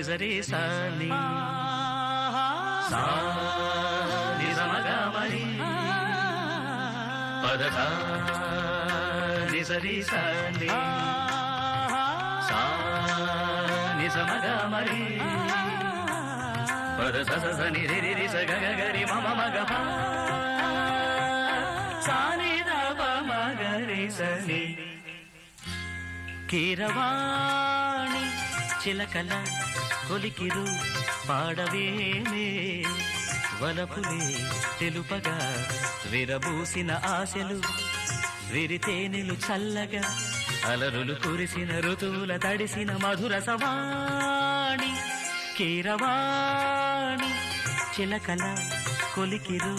నిజరి సాని సా నిజమగమరి పదస నిజరి సాని సా నిజమగమరి పదస స ని రి రి స గ గ రి మ మ మ గ ప సా ని ద ప మ గ రి స ని కీరవాణి చిలకల కొలికిరు పాడవేమే వలపులే తెలుపగా విరబూసిన ఆశలు విరితేనెలు చల్లగా అలరులు కురిసిన ఋతువుల తడిసిన మధుర సవాణి కీరవాణి చిలకల కొలికిరు